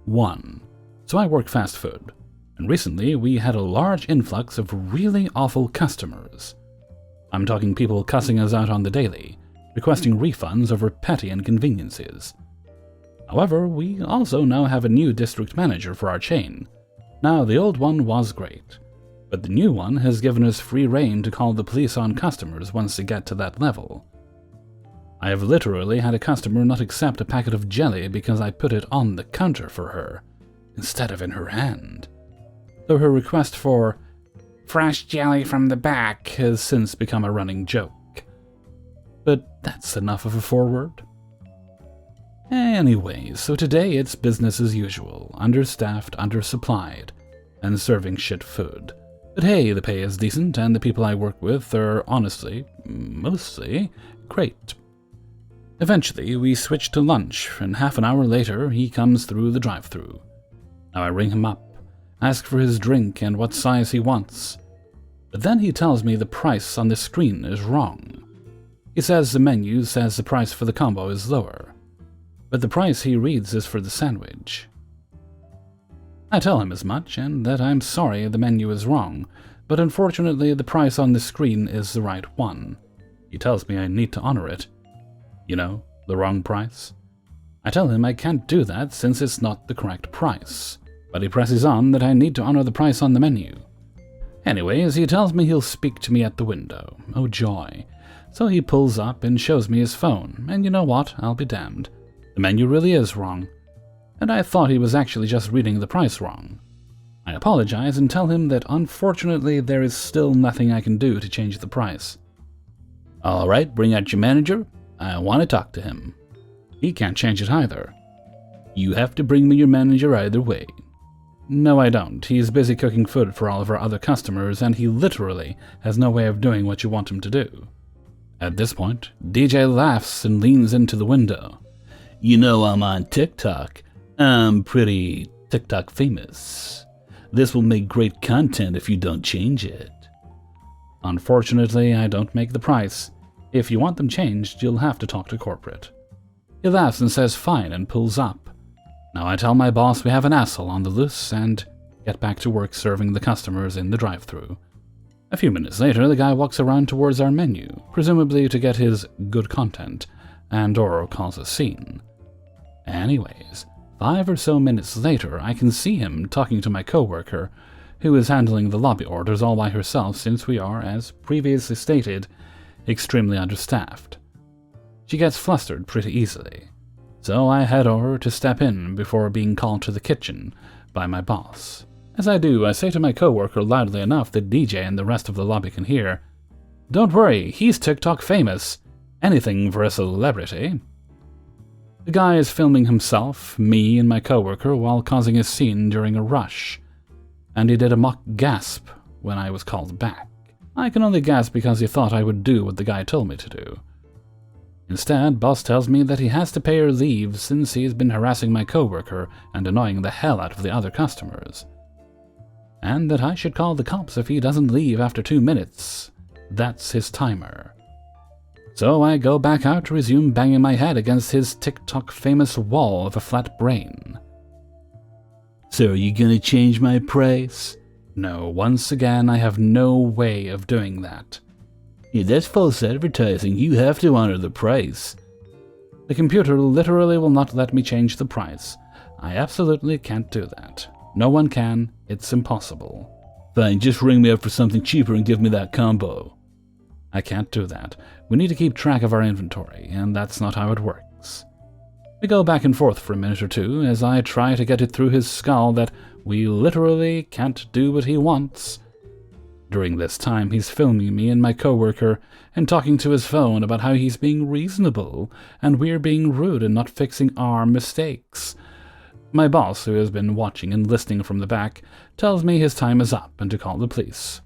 1. So I work fast food, and recently we had a large influx of really awful customers. I'm talking people cussing us out on the daily, requesting refunds over petty inconveniences. However, we also now have a new district manager for our chain. Now, the old one was great, but the new one has given us free rein to call the police on customers once they get to that level. I have literally had a customer not accept a packet of jelly because I put it on the counter for her, instead of in her hand. Though her request for fresh jelly from the back has since become a running joke. But that's enough of a foreword. Anyways, so today it's business as usual, understaffed, undersupplied, and serving shit food. But hey, the pay is decent, and the people I work with are honestly, mostly, great. Eventually, we switch to lunch, and half an hour later, he comes through the drive-thru. Now I ring him up, ask for his drink and what size he wants. But then he tells me the price on the screen is wrong. He says the menu says the price for the combo is lower, but the price he reads is for the sandwich. I tell him as much, and that I'm sorry the menu is wrong, but unfortunately the price on the screen is the right one. He tells me I need to honor it. You know, the wrong price. I tell him I can't do that since it's not the correct price, but he presses on that I need to honor the price on the menu. Anyways, he tells me he'll speak to me at the window. Oh joy. So he pulls up and shows me his phone, and you know what, I'll be damned. The menu really is wrong, and I thought he was actually just reading the price wrong. I apologize and tell him that unfortunately there is still nothing I can do to change the price. Alright, bring out your manager. I want to talk to him. He can't change it either. You have to bring me your manager either way. No, I don't. He's busy cooking food for all of our other customers, and he literally has no way of doing what you want him to do. At this point, DJ laughs and leans into the window. You know I'm on TikTok. I'm pretty TikTok famous. This will make great content if you don't change it. Unfortunately, I don't make the price. If you want them changed, you'll have to talk to corporate. He laughs and says fine and pulls up. Now I tell my boss we have an asshole on the loose and get back to work serving the customers in the drive-thru. A few minutes later, the guy walks around towards our menu, presumably to get his good content, and/or cause a scene. Anyways, 5 or so minutes later, I can see him talking to my coworker, who is handling the lobby orders all by herself since we are, as previously stated, extremely understaffed. She gets flustered pretty easily, so I head over to step in before being called to the kitchen by my boss. As I do, I say to my coworker loudly enough that DJ and the rest of the lobby can hear, "Don't worry, he's TikTok famous. Anything for a celebrity." The guy is filming himself, me, and my coworker while causing a scene during a rush, and he did a mock gasp when I was called back. I can only gasp because he thought I would do what the guy told me to do. Instead, boss tells me that he has to pay her leave since he's been harassing my coworker and annoying the hell out of the other customers. And that I should call the cops if he doesn't leave after 2 minutes. That's his timer. So I go back out to resume banging my head against his TikTok famous wall of a flat brain. So are you gonna change my price? No, once again, I have no way of doing that. Yeah, that's false advertising. You have to honor the price. The computer literally will not let me change the price. I absolutely can't do that. No one can. It's impossible. Fine, just ring me up for something cheaper and give me that combo. I can't do that. We need to keep track of our inventory, and that's not how it works. We go back and forth for a minute or two as I try to get it through his skull that we literally can't do what he wants. During this time, he's filming me and my coworker and talking to his phone about how he's being reasonable and we're being rude and not fixing our mistakes. My boss, who has been watching and listening from the back, tells me his time is up and to call the police.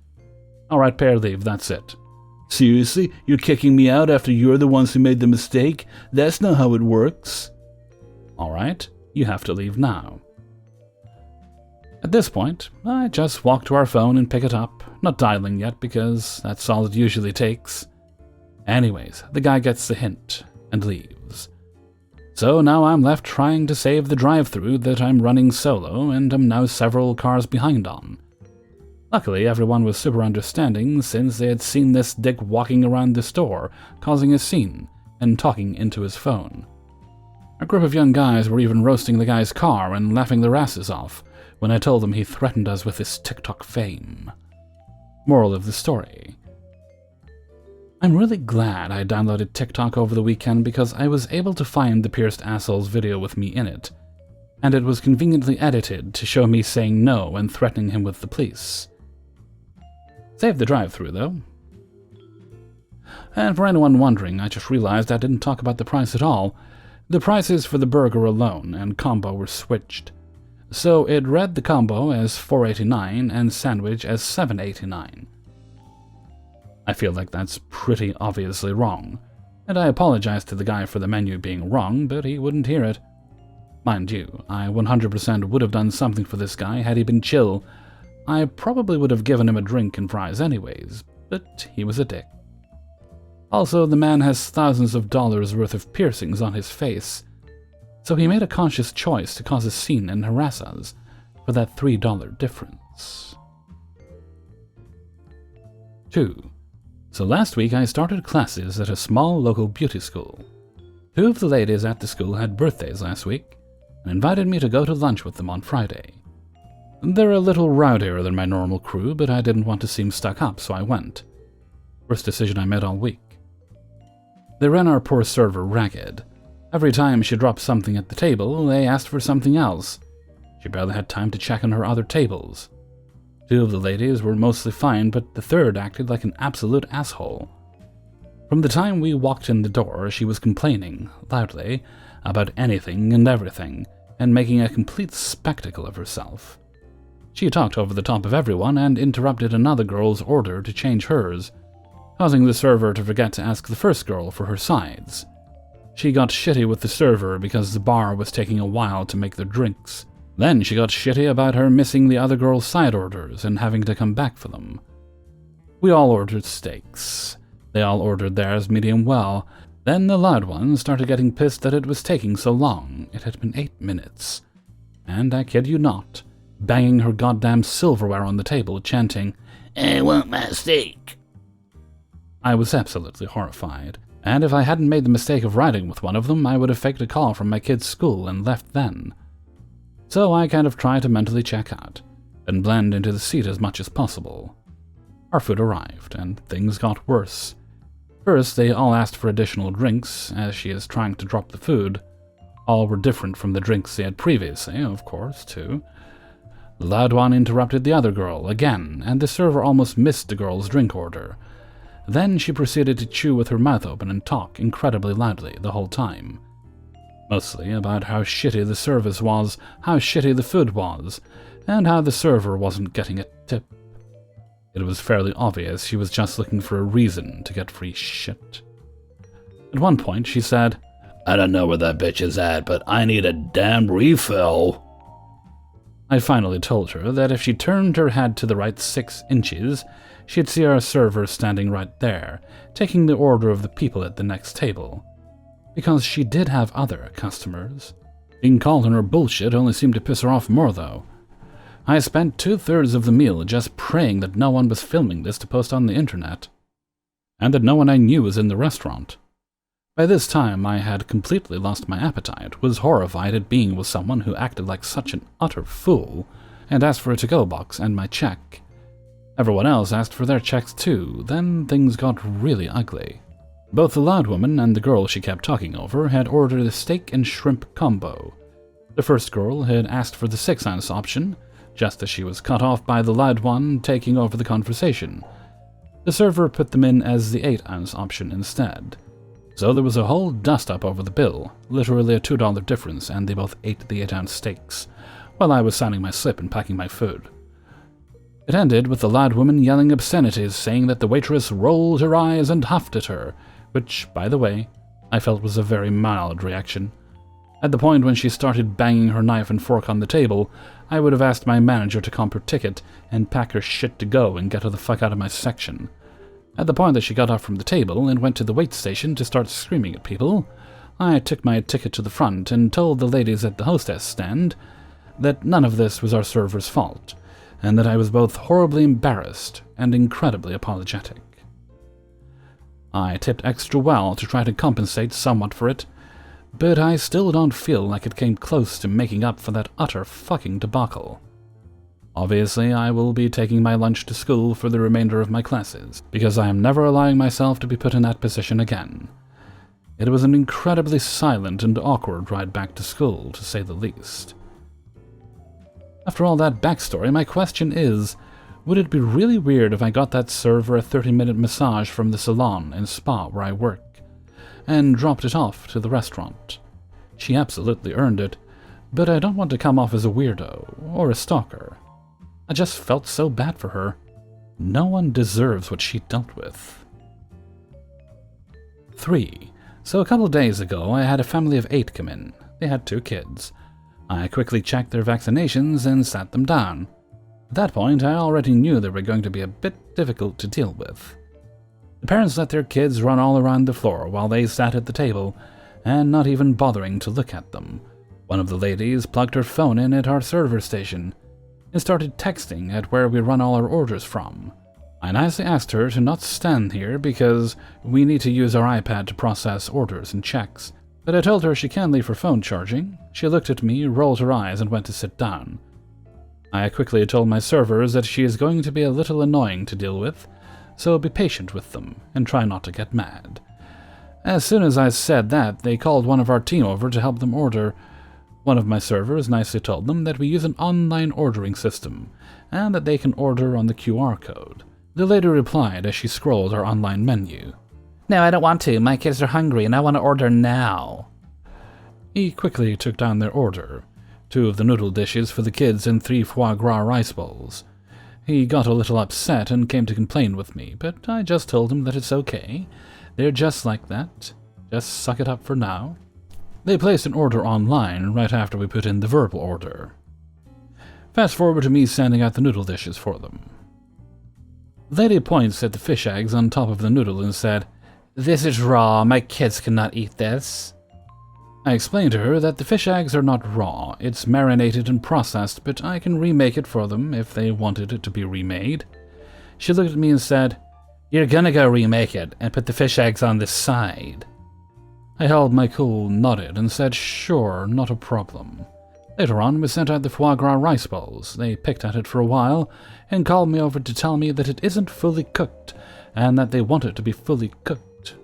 Alright, pay leave, that's it. Seriously? You're kicking me out after you're the ones who made the mistake? That's not how it works. Alright, you have to leave now. At this point, I just walk to our phone and pick it up, not dialing yet because that's all it usually takes. Anyways, the guy gets the hint and leaves. So now I'm left trying to save the drive-thru that I'm running solo and am now several cars behind on. Luckily, everyone was super understanding since they had seen this dick walking around the store, causing a scene, and talking into his phone. A group of young guys were even roasting the guy's car and laughing their asses off when I told them he threatened us with his TikTok fame. Moral of the story: I'm really glad I downloaded TikTok over the weekend because I was able to find the pierced asshole's video with me in it, and it was conveniently edited to show me saying no and threatening him with the police. Saved the drive-thru, though. And for anyone wondering, I just realized I didn't talk about the price at all. The prices for the burger alone and combo were switched. So it read the combo as $4.89 and sandwich as $7.89. I feel like that's pretty obviously wrong, and I apologize to the guy for the menu being wrong, but he wouldn't hear it. Mind you, I 100% would have done something for this guy had he been chill. I probably would have given him a drink and fries anyways, but he was a dick. Also, the man has thousands of dollars worth of piercings on his face, so he made a conscious choice to cause a scene and harass us for that $3 difference. 2. So last week I started classes at a small local beauty school. 2 of the ladies at the school had birthdays last week and invited me to go to lunch with them on Friday. They're a little rowdier than my normal crew, but I didn't want to seem stuck up, so I went. Worst decision I made all week. They ran our poor server ragged. Every time she dropped something at the table, they asked for something else. She barely had time to check on her other tables. 2 of the ladies were mostly fine, but the third acted like an absolute asshole. From the time we walked in the door, she was complaining, loudly, about anything and everything, and making a complete spectacle of herself. She talked over the top of everyone and interrupted another girl's order to change hers, causing the server to forget to ask the first girl for her sides. She got shitty with the server because the bar was taking a while to make their drinks. Then she got shitty about her missing the other girl's side orders and having to come back for them. We all ordered steaks. They all ordered theirs medium well. Then the loud one started getting pissed that it was taking so long. It had been 8 minutes. And I kid you not, banging her goddamn silverware on the table, chanting, "I want my steak." I was absolutely horrified, and if I hadn't made the mistake of riding with one of them, I would have faked a call from my kid's school and left then. So I kind of tried to mentally check out, and blend into the seat as much as possible. Our food arrived, and things got worse. First, they all asked for additional drinks, as she is trying to drop the food. All were different from the drinks they had previously, of course, too. The loud one interrupted the other girl again, and the server almost missed the girl's drink order. Then she proceeded to chew with her mouth open and talk incredibly loudly the whole time. Mostly about how shitty the service was, how shitty the food was, and how the server wasn't getting a tip. It was fairly obvious she was just looking for a reason to get free shit. At one point she said, "I don't know where that bitch is at, but I need a damn refill." I finally told her that if she turned her head to the right 6 inches, she'd see our server standing right there, taking the order of the people at the next table. Because she did have other customers. Being called on her bullshit only seemed to piss her off more, though. I spent 2/3 of the meal just praying that no one was filming this to post on the internet, and that no one I knew was in the restaurant. By this time, I had completely lost my appetite, was horrified at being with someone who acted like such an utter fool, and asked for a to-go box and my check. Everyone else asked for their checks too, then things got really ugly. Both the loud woman and the girl she kept talking over had ordered a steak and shrimp combo. The first girl had asked for the 6-ounce option, just as she was cut off by the loud one taking over the conversation. The server put them in as the 8-ounce option instead. So there was a whole dust-up over the bill, literally a $2 difference, and they both ate the 8-ounce steaks, while I was signing my slip and packing my food. It ended with the loud woman yelling obscenities, saying that the waitress rolled her eyes and huffed at her, which, by the way, I felt was a very mild reaction. At the point when she started banging her knife and fork on the table, I would have asked my manager to comp her ticket and pack her shit to go and get her the fuck out of my section. At the point that she got up from the table and went to the wait station to start screaming at people, I took my ticket to the front and told the ladies at the hostess stand that none of this was our server's fault, and that I was both horribly embarrassed and incredibly apologetic. I tipped extra well to try to compensate somewhat for it, but I still don't feel like it came close to making up for that utter fucking debacle. Obviously, I will be taking my lunch to school for the remainder of my classes, because I am never allowing myself to be put in that position again. It was an incredibly silent and awkward ride back to school, to say the least. After all that backstory, my question is, would it be really weird if I got that server a 30-minute massage from the salon and spa where I work, and dropped it off to the restaurant? She absolutely earned it, but I don't want to come off as a weirdo or a stalker. I just felt so bad for her. No one deserves what she dealt with. 3. So a couple of days ago, I had a family of 8 come in. They had 2 kids. I quickly checked their vaccinations and sat them down. At that point, I already knew they were going to be a bit difficult to deal with. The parents let their kids run all around the floor while they sat at the table, and not even bothering to look at them. One of the ladies plugged her phone in at our server station and started texting at where we run all our orders from. I nicely asked her to not stand here because we need to use our iPad to process orders and checks, but I told her she can leave her phone charging. She looked at me, rolled her eyes, and went to sit down. I quickly told my servers that she is going to be a little annoying to deal with, so be patient with them and try not to get mad. As soon as I said that, they called one of our team over to help them order. One of my servers nicely told them that we use an online ordering system, and that they can order on the QR code. The lady replied as she scrolled our online menu. "No, I don't want to. My kids are hungry and I want to order now." He quickly took down their order, 2 of the noodle dishes for the kids and 3 foie gras rice bowls. He got a little upset and came to complain with me, but I just told him that it's okay. They're just like that. Just suck it up for now. They placed an order online right after we put in the verbal order. Fast forward to me sending out the noodle dishes for them. The lady points at the fish eggs on top of the noodle and said, "This is raw, my kids cannot eat this." I explained to her that the fish eggs are not raw, it's marinated and processed, but I can remake it for them if they wanted it to be remade. She looked at me and said, "You're gonna go remake it and put the fish eggs on this side." I held my cool, nodded, and said, "Sure, not a problem." Later on, we sent out the foie gras rice bowls. They picked at it for a while and called me over to tell me that it isn't fully cooked and that they want it to be fully cooked.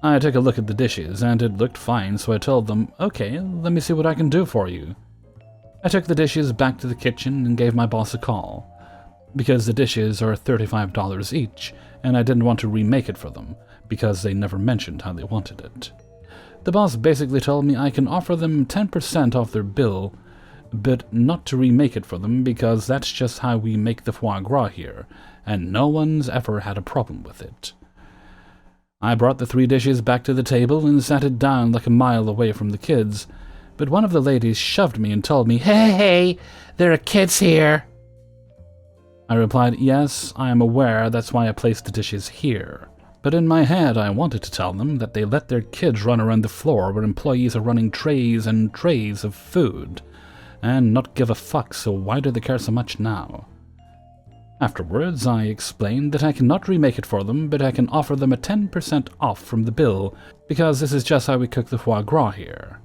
I took a look at the dishes and it looked fine, so I told them, "Okay, let me see what I can do for you." I took the dishes back to the kitchen and gave my boss a call, because the dishes are $35 each and I didn't want to remake it for them because they never mentioned how they wanted it. The boss basically told me I can offer them 10% off their bill, but not to remake it for them because that's just how we make the foie gras here, and no one's ever had a problem with it. I brought the 3 dishes back to the table and sat it down like a mile away from the kids, but one of the ladies shoved me and told me, Hey, there are kids here." I replied, "Yes, I am aware, that's why I placed the dishes here." But in my head, I wanted to tell them that they let their kids run around the floor where employees are running trays and trays of food, and not give a fuck, so why do they care so much now? Afterwards, I explained that I cannot remake it for them, but I can offer them a 10% off from the bill, because this is just how we cook the foie gras here.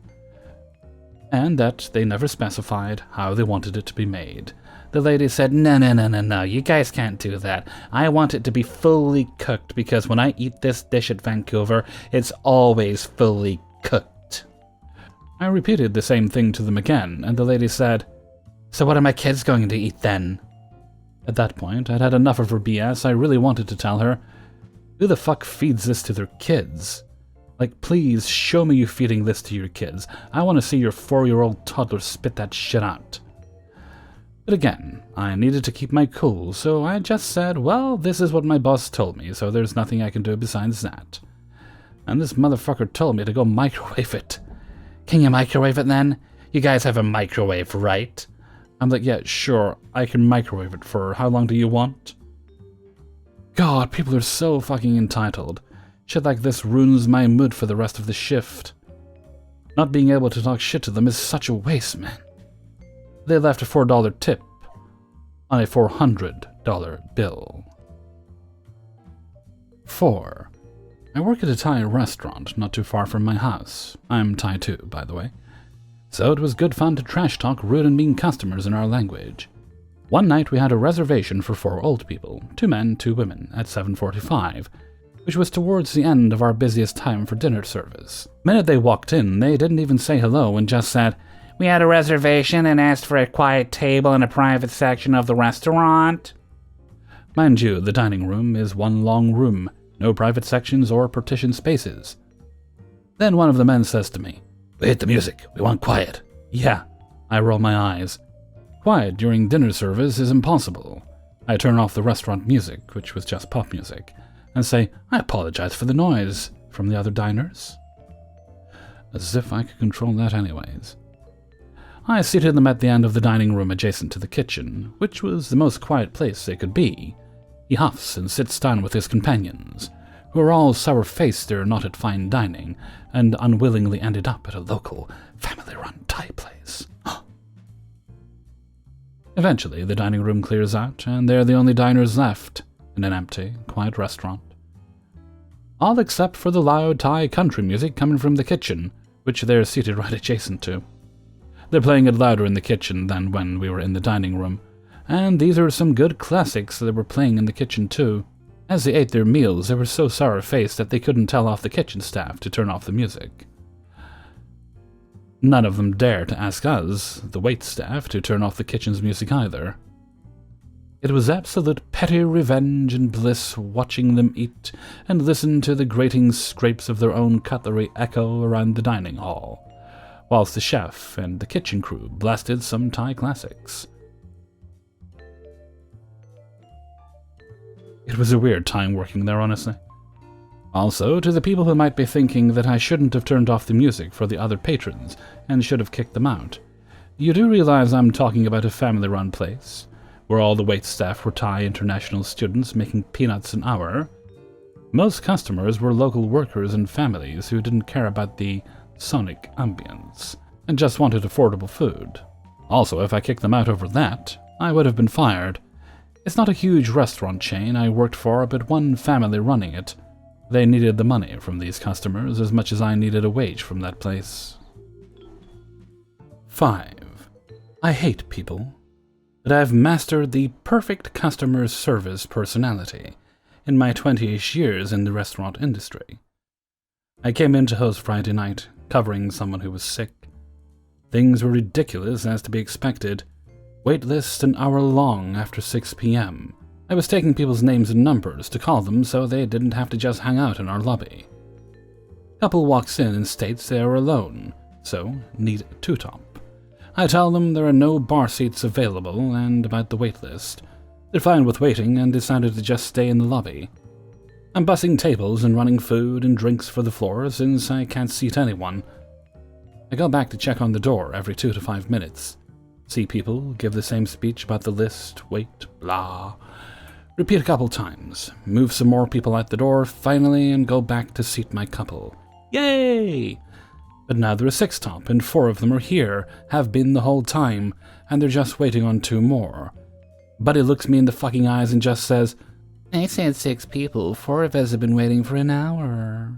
And that they never specified how they wanted it to be made. The lady said, No, you guys can't do that. I want it to be fully cooked because when I eat this dish at Vancouver, it's always fully cooked. I repeated the same thing to them again, and the lady said, "So what are my kids going to eat then?" At that point, I'd had enough of her BS. I really wanted to tell her, who the fuck feeds this to their kids? Like, please show me you feeding this to your kids. I want to see your 4-year-old toddler spit that shit out. But again, I needed to keep my cool, so I just said, well, this is what my boss told me, so there's nothing I can do besides that. And this motherfucker told me to go microwave it. Can you microwave it then? You guys have a microwave, right? I'm like, yeah, sure, I can microwave it for how long do you want? God, people are so fucking entitled. Shit like this ruins my mood for the rest of the shift. Not being able to talk shit to them is such a waste, man. They left a $4 tip on a $400 bill. 4. I work at a Thai restaurant not too far from my house. I'm Thai too, by the way. So it was good fun to trash talk rude and mean customers in our language. One night we had a reservation for 4 old people, 2 men, 2 women, at 7:45, which was towards the end of our busiest time for dinner service. The minute they walked in, they didn't even say hello and just said, "We had a reservation and asked for a quiet table in a private section of the restaurant." Mind you, the dining room is one long room, no private sections or partition spaces. Then one of the men says to me, "We hate the music, we want quiet." Yeah, I roll my eyes. Quiet during dinner service is impossible. I turn off the restaurant music, which was just pop music, and say, "I apologize for the noise," from the other diners. As if I could control that anyways. I seated them at the end of the dining room adjacent to the kitchen, which was the most quiet place they could be. He huffs and sits down with his companions, who are all sour-faced they're not at fine dining, and unwillingly ended up at a local, family-run Thai place. Eventually, the dining room clears out, and they're the only diners left in an empty, quiet restaurant. All except for the loud Thai country music coming from the kitchen, which they're seated right adjacent to. They're playing it louder in the kitchen than when we were in the dining room, and these are some good classics that were playing in the kitchen too. As they ate their meals, they were so sour-faced that they couldn't tell off the kitchen staff to turn off the music. None of them dared to ask us, the wait staff, to turn off the kitchen's music either. It was absolute petty revenge and bliss watching them eat and listen to the grating scrapes of their own cutlery echo around the dining hall, whilst the chef and the kitchen crew blasted some Thai classics. It was a weird time working there, honestly. Also, to the people who might be thinking that I shouldn't have turned off the music for the other patrons and should have kicked them out, you do realize I'm talking about a family-run place, where all the waitstaff were Thai international students making peanuts an hour. Most customers were local workers and families who didn't care about the sonic ambience and just wanted affordable food. Also, if I kicked them out over that, I would have been fired. It's not a huge restaurant chain I worked for, but one family running it. They needed the money from these customers as much as I needed a wage from that place. 5. I hate people, but I've mastered the perfect customer service personality in my 20-ish years in the restaurant industry. I came in to host Friday night, covering someone who was sick. Things were ridiculous as to be expected. Wait list an hour long after 6 p.m. I was taking people's names and numbers to call them so they didn't have to just hang out in our lobby. Couple walks in and states they are alone, so need two-top. I tell them there are no bar seats available and about the wait list. They're fine with waiting and decided to just stay in the lobby. I'm bussing tables and running food and drinks for the floor since I can't seat anyone. I go back to check on the door every 2 to 5 minutes. See people, give the same speech about the list, wait, blah. Repeat a couple times, move some more people out the door finally, and go back to seat my couple. Yay! But now there are 6 top, and 4 of them are here, have been the whole time, and they're just waiting on 2 more. Buddy looks me in the fucking eyes and just says, "I said 6 people, 4 of us have been waiting for an hour."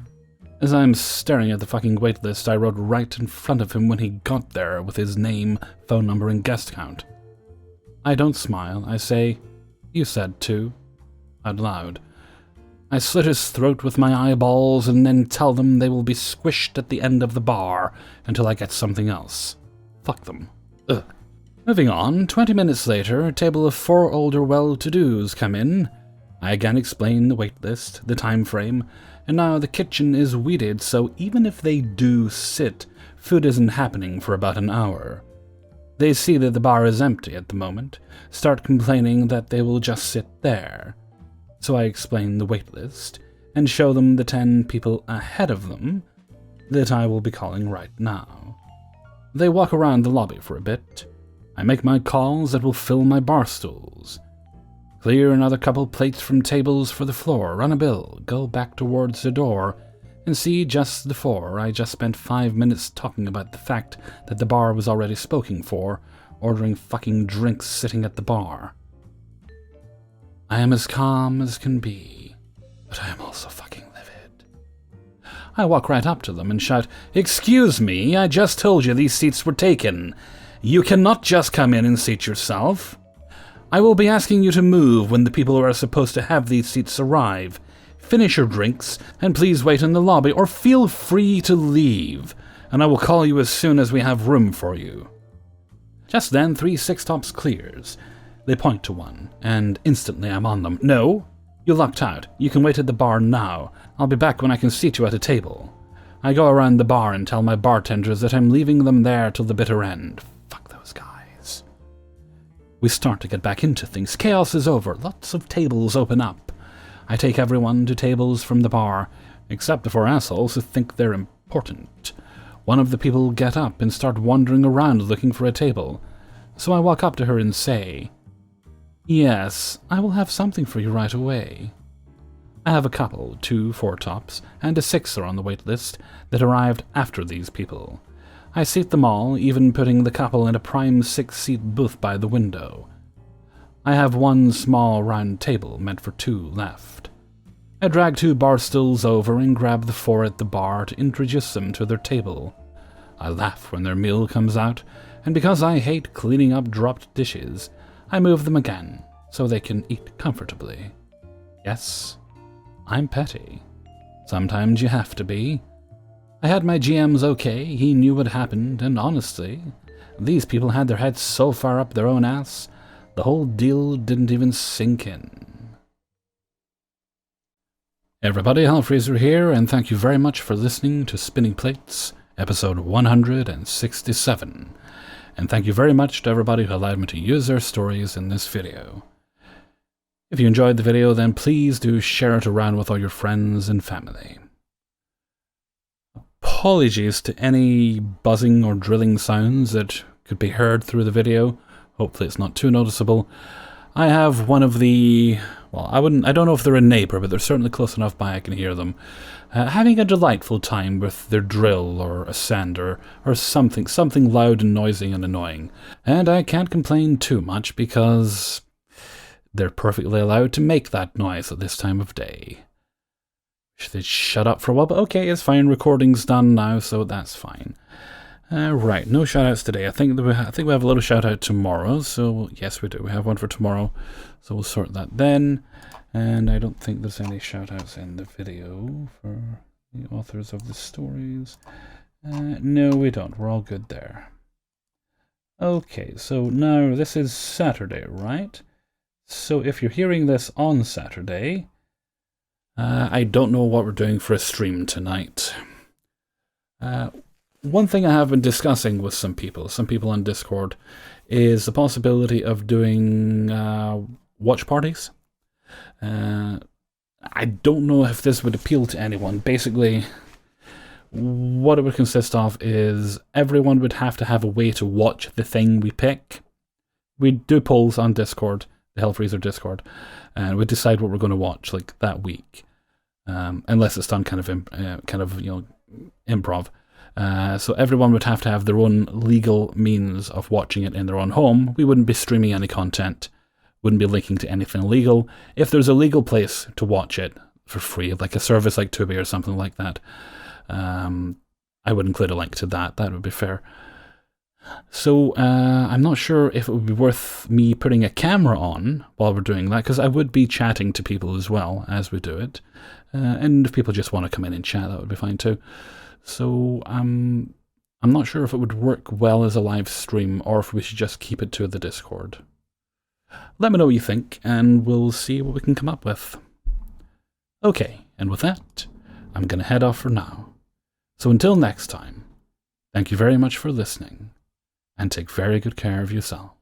As I'm staring at the fucking wait list I wrote right in front of him when he got there with his name, phone number, and guest count. I don't smile, I say, "You said 2, out loud. I slit his throat with my eyeballs and then tell them they will be squished at the end of the bar until I get something else. Fuck them. Ugh. Moving on, 20 minutes later, a table of 4 older well-to-dos come in. I again explain the wait list, the time frame, and now the kitchen is weeded, so even if they do sit, food isn't happening for about an hour. They see that the bar is empty at the moment, start complaining that they will just sit there. So I explain the wait list, and show them the 10 people ahead of them that I will be calling right now. They walk around the lobby for a bit. I make my calls that will fill my bar stools. Clear another couple plates from tables for the floor, run a bill, go back towards the door, and see, just before, I just spent 5 minutes talking about the fact that the bar was already spoken for, ordering fucking drinks sitting at the bar. I am as calm as can be, but I am also fucking livid. I walk right up to them and shout, "Excuse me, I just told you these seats were taken. You cannot just come in and seat yourself. I will be asking you to move when the people who are supposed to have these seats arrive. Finish your drinks, and please wait in the lobby, or feel free to leave, and I will call you as soon as we have room for you." Just then, 3 six-tops clears. They point to one, and instantly I'm on them. "No, you lucked out. You can wait at the bar now. I'll be back when I can seat you at a table." I go around the bar and tell my bartenders that I'm leaving them there till the bitter end. Fuck those guys. We start to get back into things. Chaos is over. Lots of tables open up. I take everyone to tables from the bar, except the 4 assholes who think they're important. One of the people get up and start wandering around looking for a table. So I walk up to her and say, "Yes, I will have something for you right away." I have a couple, 2 4-tops, and a 6er on the wait list that arrived after these people. I seat them all, even putting the couple in a prime 6-seat booth by the window. I have 1 small round table meant for 2 left. I drag 2 bar stools over and grab the 4 at the bar to introduce them to their table. I laugh when their meal comes out, and because I hate cleaning up dropped dishes, I move them again so they can eat comfortably. Yes, I'm petty. Sometimes you have to be. I had my GMs okay, he knew what happened, and honestly, these people had their heads so far up their own ass, the whole deal didn't even sink in. Everybody, Hellfreezer here, and thank you very much for listening to Spinning Plates, episode 167. And thank you very much to everybody who allowed me to use their stories in this video. If you enjoyed the video, then please do share it around with all your friends and family. Apologies to any buzzing or drilling sounds that could be heard through the video. Hopefully it's not too noticeable. I have one of the, well, I don't know if they're a neighbor, but they're certainly close enough by I can hear them, having a delightful time with their drill or a sander or something loud and noisy and annoying. And I can't complain too much because they're perfectly allowed to make that noise at this time of day. Should they shut up for a while? But okay, it's fine. Recording's done now, so that's fine. Right, no shoutouts today. I think we have a little shoutout tomorrow. So yes, we do. We have one for tomorrow. So we'll sort that then. And I don't think there's any shoutouts in the video for the authors of the stories. No, we don't. We're all good there. Okay, so now this is Saturday, right? So if you're hearing this on Saturday, I don't know what we're doing for a stream tonight. One thing I have been discussing with some people on Discord, is the possibility of doing watch parties. I don't know if this would appeal to anyone. Basically, what it would consist of is everyone would have to have a way to watch the thing we pick. We do polls on Discord, the Hellfreezer Discord, and we decide what we're going to watch like that week. Unless it's done kind of improv. So everyone would have to have their own legal means of watching it in their own home. We wouldn't be streaming any content, wouldn't be linking to anything illegal. If there's a legal place to watch it for free, like a service like Tubi or something like that, I would include a link to that. That would be fair. So I'm not sure if it would be worth me putting a camera on while we're doing that, because I would be chatting to people as well as we do it. And if people just want to come in and chat, that would be fine too. So I'm not sure if it would work well as a live stream or if we should just keep it to the Discord. Let me know what you think, and we'll see what we can come up with. Okay, and with that, I'm going to head off for now. So until next time, thank you very much for listening, and take very good care of yourself.